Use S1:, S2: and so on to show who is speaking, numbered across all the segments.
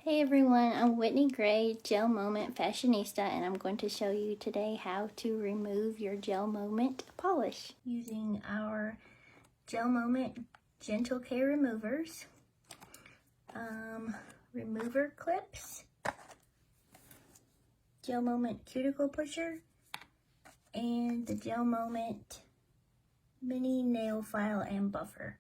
S1: Hey everyone, I'm Whitney Gray, GelMoment Fashionista, and I'm going to show you today how to remove your GelMoment polish using our GelMoment Gentle Care Removers, remover clips, GelMoment Cuticle Pusher, and the GelMoment Mini Nail File and Buffer.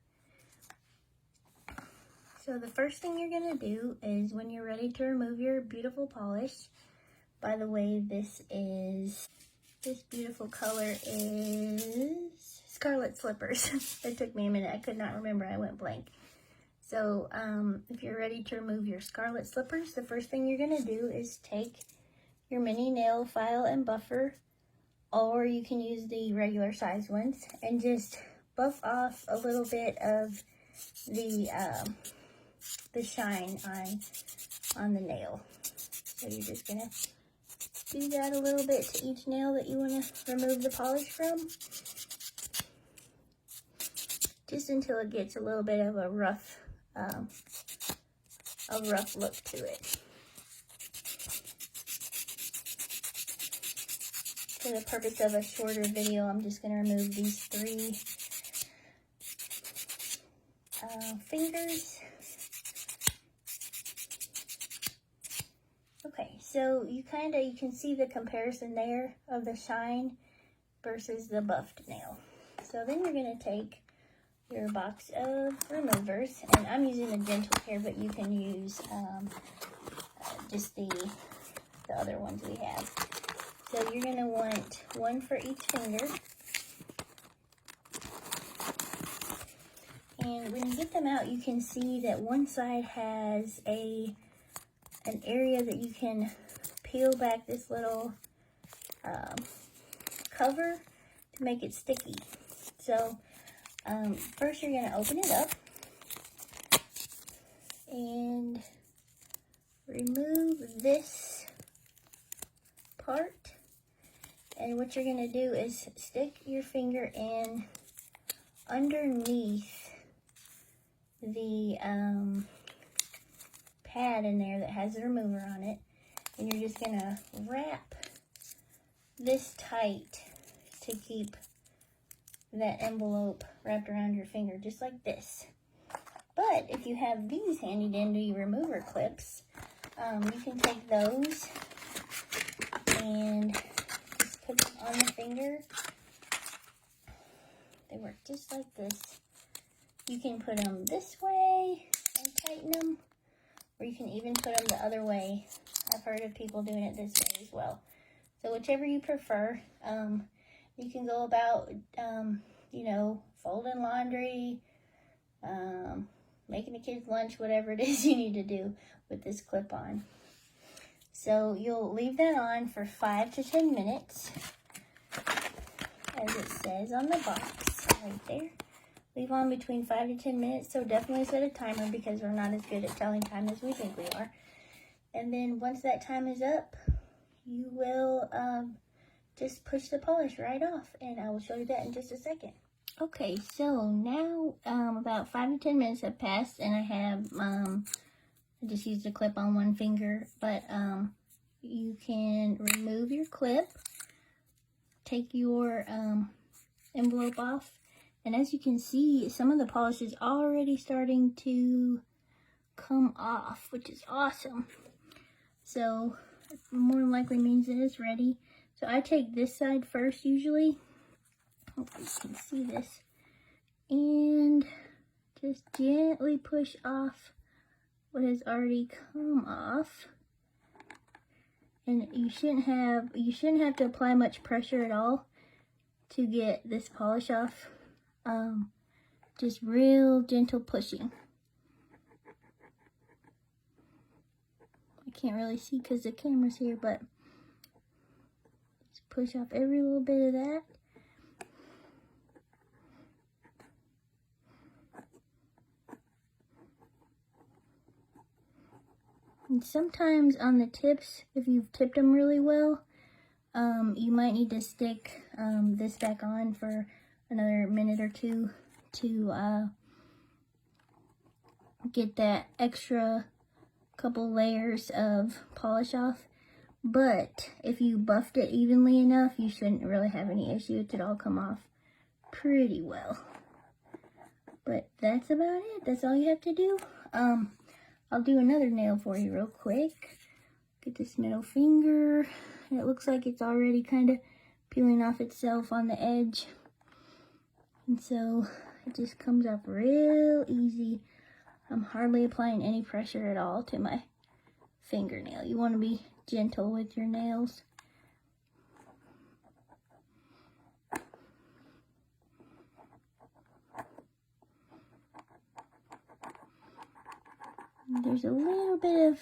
S1: So the first thing you're going to do is when you're ready to remove your beautiful polish, by the way, this beautiful color is Scarlet Slippers. It took me a minute. I could not remember. I went blank. So if you're ready to remove your Scarlet Slippers, the first thing you're going to do is take your mini nail file and buffer, or you can use the regular size ones, and just buff off a little bit of the shine on the nail. So you're just gonna do that a little bit to each nail that you want to remove the polish from, just until it gets a little bit of a rough look to it. For the purpose of a shorter video, I'm just gonna remove these three fingers. Okay, so you can see the comparison there of the shine versus the buffed nail. So then you're going to take your box of removers, and I'm using the Gentle Care, but you can use just the other ones we have. So you're going to want one for each finger. And when you get them out, you can see that one side has an area that you can peel back this little cover to make it sticky. So first you're going to open it up and remove this part. And what you're going to do is stick your finger in underneath the pad in there that has the remover on it, and you're just gonna wrap this tight to keep that envelope wrapped around your finger, just like this. But if you have these handy dandy remover clips, you can take those and just put them on the finger. They work just like this. You can put them this way and tighten them, or you can even put them the other way. I've heard of people doing it this way as well. So whichever you prefer. You can go about, folding laundry, making the kids lunch, whatever it is you need to do with this clip on. So you'll leave that on for 5 to 10 minutes, as it says on the box right there. Leave on between 5 to 10 minutes, so definitely set a timer because we're not as good at telling time as we think we are. And then once that time is up, you will just push the polish right off, and I will show you that in just a second. Okay, so now about 5 to 10 minutes have passed, and I have, I just used a clip on one finger, but you can remove your clip, take your envelope off. And as you can see, some of the polish is already starting to come off, which is awesome. So it more than likely means that it's ready. So I take this side first usually. Hopefully you can see this. And just gently push off what has already come off. And you shouldn't have to apply much pressure at all to get this polish off. Just real gentle pushing. I can't really see because the camera's here, but just push off every little bit of that. And sometimes on the tips, if you've tipped them really well, you might need to stick this back on for another minute or two to get that extra couple layers of polish off. But if you buffed it evenly enough, you shouldn't really have any issue. It should all come off pretty well. But that's about it. That's all you have to do. I'll do another nail for you real quick. Get this middle finger. It looks like it's already kind of peeling off itself on the edge. And so it just comes up real easy. I'm hardly applying any pressure at all to my fingernail. You want to be gentle with your nails. There's a little bit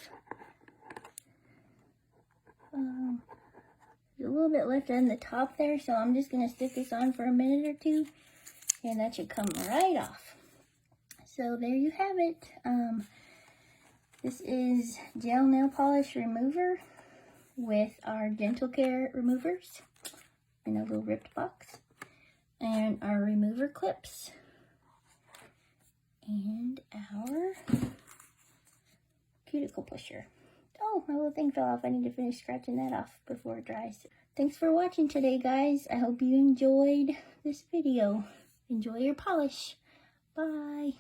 S1: left on the top there, so I'm just going to stick this on for a minute or two, and that should come right off. So there you have it. This is gel nail polish remover with our Gentle Care removers in a little ripped box, and our remover clips, and our Cuticle Pusher. Oh, my little thing fell off. I need to finish scratching that off before it dries. Thanks for watching today, guys. I hope you enjoyed this video. Enjoy your polish. Bye.